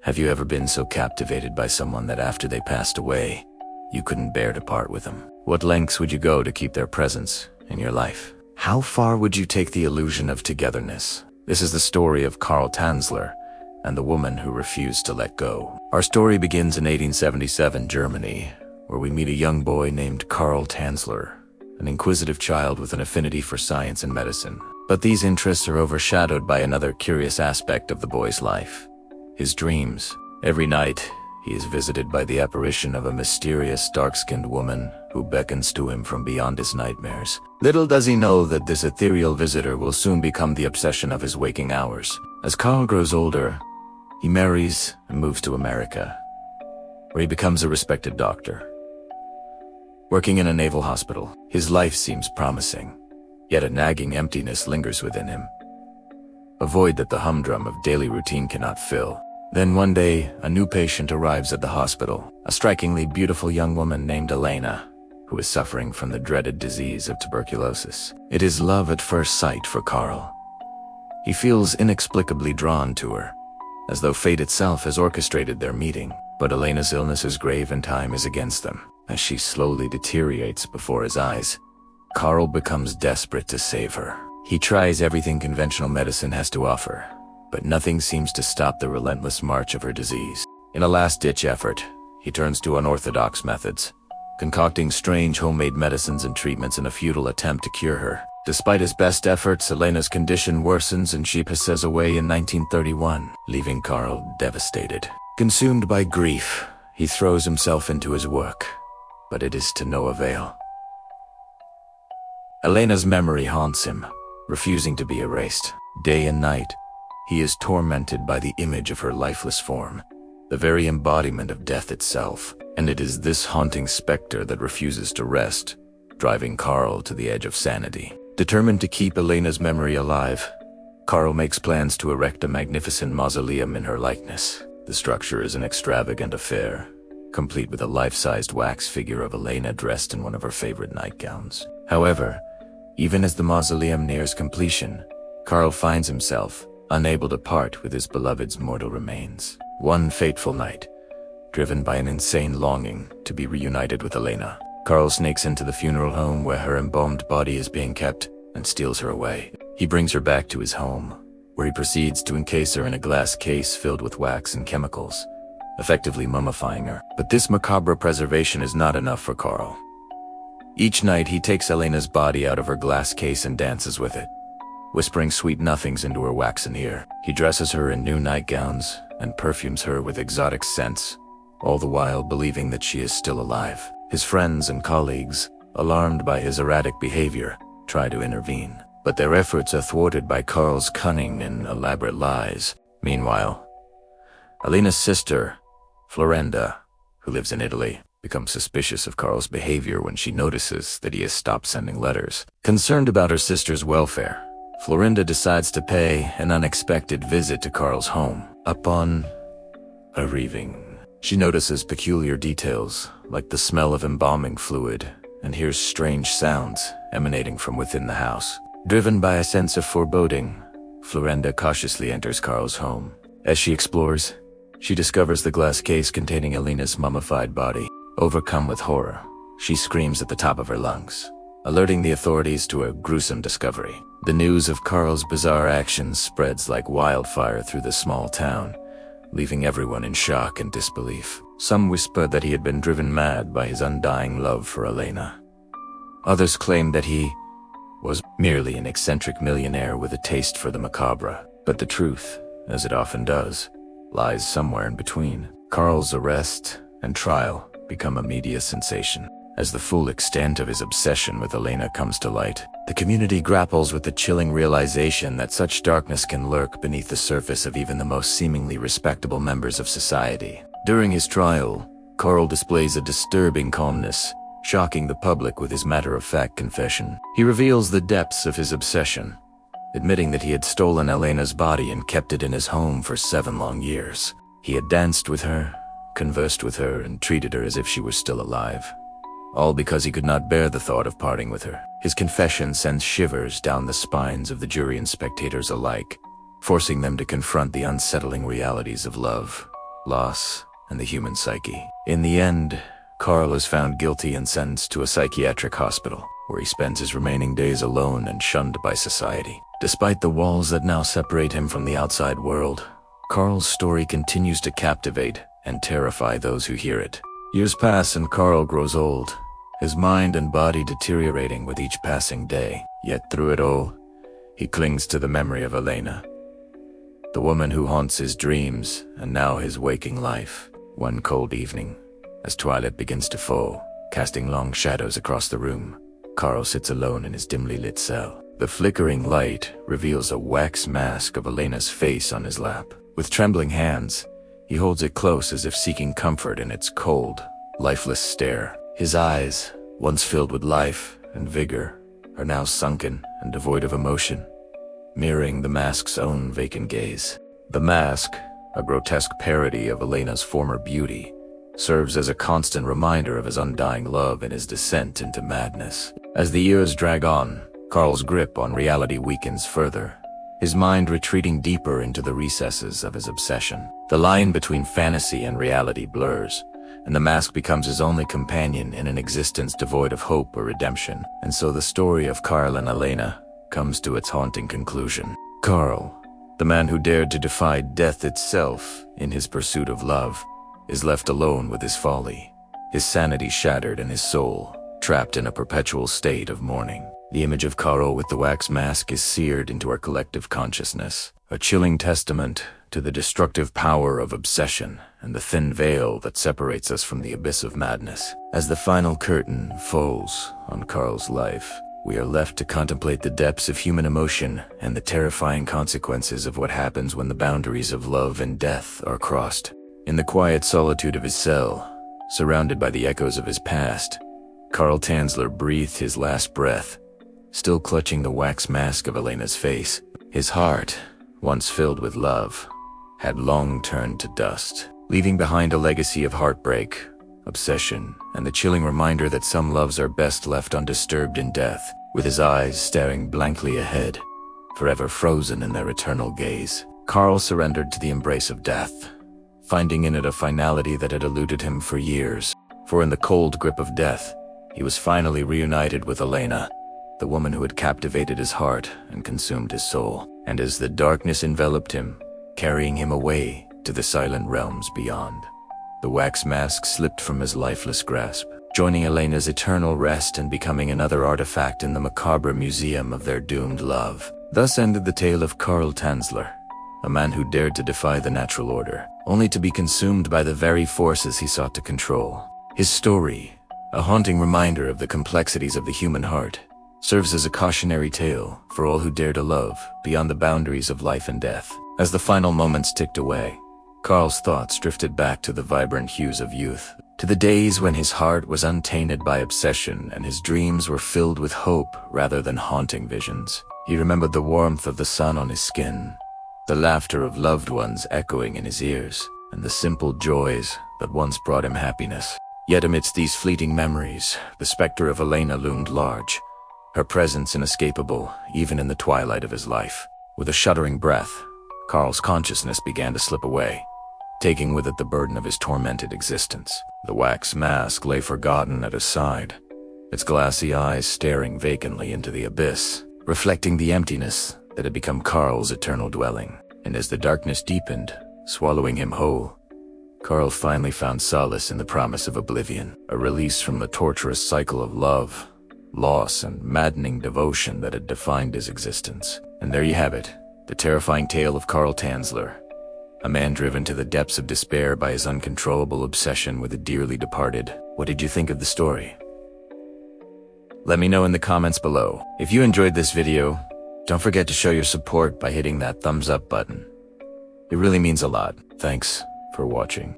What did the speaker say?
Have you ever been so captivated by someone that after they passed away, you couldn't bear to part with them? What lengths would you go to keep their presence in your life? How far would you take the illusion of togetherness? This is the story of Carl Tanzler and the woman who refused to let go. Our story begins in 1877 Germany, where we meet a young boy named Carl Tanzler, an inquisitive child with an affinity for science and medicine. But these interests are overshadowed by another curious aspect of the boy's life: his dreams. Every night, he is visited by the apparition of a mysterious, dark-skinned woman who beckons to him from beyond his nightmares. Little does he know that this ethereal visitor will soon become the obsession of his waking hours. As Carl grows older, he marries and moves to America, where he becomes a respected doctor. Working in a naval hospital, his life seems promising, yet a nagging emptiness lingers within him, a void that the humdrum of daily routine cannot fill. Then one day, a new patient arrives at the hospital, a strikingly beautiful young woman named Elena, who is suffering from the dreaded disease of tuberculosis. It is love at first sight for Carl. He feels inexplicably drawn to her, as though fate itself has orchestrated their meeting. But Elena's illness is grave and time is against them. As she slowly deteriorates before his eyes, Carl becomes desperate to save her. He tries everything conventional medicine has to offer, but nothing seems to stop the relentless march of her disease. In a last-ditch effort, he turns to unorthodox methods, concocting strange homemade medicines and treatments in a futile attempt to cure her. Despite his best efforts, Elena's condition worsens and she passes away in 1931, leaving Carl devastated. Consumed by grief, he throws himself into his work, but it is to no avail. Elena's memory haunts him, refusing to be erased. Day and night, he is tormented by the image of her lifeless form, the very embodiment of death itself. And it is this haunting specter that refuses to rest, driving Carl to the edge of sanity. Determined to keep Elena's memory alive, Carl makes plans to erect a magnificent mausoleum in her likeness. The structure is an extravagant affair, complete with a life-sized wax figure of Elena dressed in one of her favorite nightgowns. However, even as the mausoleum nears completion, Carl finds himself unable to part with his beloved's mortal remains. One fateful night, driven by an insane longing to be reunited with Elena, Carl sneaks into the funeral home where her embalmed body is being kept and steals her away. He brings her back to his home, where he proceeds to encase her in a glass case filled with wax and chemicals, effectively mummifying her. But this macabre preservation is not enough for Carl. Each night he takes Elena's body out of her glass case and dances with it, whispering sweet nothings into her waxen ear. He dresses her in new nightgowns and perfumes her with exotic scents, all the while believing that she is still alive. His friends and colleagues, alarmed by his erratic behavior, try to intervene, but their efforts are thwarted by Carl's cunning and elaborate lies. Meanwhile, Elena's sister, Florinda, who lives in Italy, becomes suspicious of Carl's behavior when she notices that he has stopped sending letters. Concerned about her sister's welfare, Florinda decides to pay an unexpected visit to Carl's home. Upon arriving, she notices peculiar details, like the smell of embalming fluid, and hears strange sounds emanating from within the house. Driven by a sense of foreboding, Florinda cautiously enters Carl's home. As she explores, she discovers the glass case containing Elena's mummified body. Overcome with horror, she screams at the top of her lungs, alerting the authorities to a gruesome discovery. The news of Carl's bizarre actions spreads like wildfire through the small town, leaving everyone in shock and disbelief. Some whisper that he had been driven mad by his undying love for Elena. Others claim that he was merely an eccentric millionaire with a taste for the macabre. But the truth, as it often does, lies somewhere in between. Carl's arrest and trial become a media sensation. As the full extent of his obsession with Elena comes to light, the community grapples with the chilling realization that such darkness can lurk beneath the surface of even the most seemingly respectable members of society. During his trial, Carl displays a disturbing calmness, shocking the public with his matter-of-fact confession. He reveals the depths of his obsession, admitting that he had stolen Elena's body and kept it in his home for 7 long years. He had danced with her, conversed with her, and treated her as if she were still alive, all because he could not bear the thought of parting with her. His confession sends shivers down the spines of the jury and spectators alike, forcing them to confront the unsettling realities of love, loss, and the human psyche. In the end, Carl is found guilty and sentenced to a psychiatric hospital, where he spends his remaining days alone and shunned by society. Despite the walls that now separate him from the outside world, Carl's story continues to captivate and terrify those who hear it. Years pass and Carl grows old, his mind and body deteriorating with each passing day. Yet through it all, he clings to the memory of Elena, the woman who haunts his dreams and now his waking life. One cold evening, as twilight begins to fall, casting long shadows across the room, Carl sits alone in his dimly lit cell. The flickering light reveals a wax mask of Elena's face on his lap. With trembling hands, he holds it close as if seeking comfort in its cold, lifeless stare. His eyes, once filled with life and vigor, are now sunken and devoid of emotion, mirroring the mask's own vacant gaze. The mask, a grotesque parody of Elena's former beauty, serves as a constant reminder of his undying love and his descent into madness. As the years drag on, Carl's grip on reality weakens further, his mind retreating deeper into the recesses of his obsession. The line between fantasy and reality blurs, and the mask becomes his only companion in an existence devoid of hope or redemption. And so the story of Carl and Elena comes to its haunting conclusion. Carl, the man who dared to defy death itself in his pursuit of love, is left alone with his folly, his sanity shattered and his soul trapped in a perpetual state of mourning. The image of Carl with the wax mask is seared into our collective consciousness, a chilling testament to the destructive power of obsession and the thin veil that separates us from the abyss of madness. As the final curtain falls on Carl's life, we are left to contemplate the depths of human emotion and the terrifying consequences of what happens when the boundaries of love and death are crossed. In the quiet solitude of his cell, surrounded by the echoes of his past, Carl Tanzler breathed his last breath, still clutching the wax mask of Elena's face. His heart, once filled with love, had long turned to dust, leaving behind a legacy of heartbreak, obsession, and the chilling reminder that some loves are best left undisturbed in death. With his eyes staring blankly ahead, forever frozen in their eternal gaze, Carl surrendered to the embrace of death, finding in it a finality that had eluded him for years. For in the cold grip of death, he was finally reunited with Elena, the woman who had captivated his heart and consumed his soul. And as the darkness enveloped him, carrying him away to the silent realms beyond, the wax mask slipped from his lifeless grasp, joining Elena's eternal rest and becoming another artifact in the macabre museum of their doomed love. Thus ended the tale of Carl Tanzler, a man who dared to defy the natural order, only to be consumed by the very forces he sought to control. His story, a haunting reminder of the complexities of the human heart, serves as a cautionary tale for all who dare to love beyond the boundaries of life and death. As the final moments ticked away, Carl's thoughts drifted back to the vibrant hues of youth, to the days when his heart was untainted by obsession and his dreams were filled with hope rather than haunting visions. He remembered the warmth of the sun on his skin, the laughter of loved ones echoing in his ears, and the simple joys that once brought him happiness. Yet amidst these fleeting memories, the specter of Elena loomed large, her presence inescapable even in the twilight of his life. With a shuddering breath, Carl's consciousness began to slip away, taking with it the burden of his tormented existence. The wax mask lay forgotten at his side, its glassy eyes staring vacantly into the abyss, reflecting the emptiness that had become Carl's eternal dwelling. And as the darkness deepened, swallowing him whole, Carl finally found solace in the promise of oblivion, a release from the torturous cycle of love, loss, and maddening devotion that had defined his existence. And there you have it, the terrifying tale of Carl Tanzler, a man driven to the depths of despair by his uncontrollable obsession with a dearly departed. What did you think of the story? Let me know in the comments below. If you enjoyed this video, don't forget to show your support by hitting that thumbs up button. It really means a lot. Thanks for watching.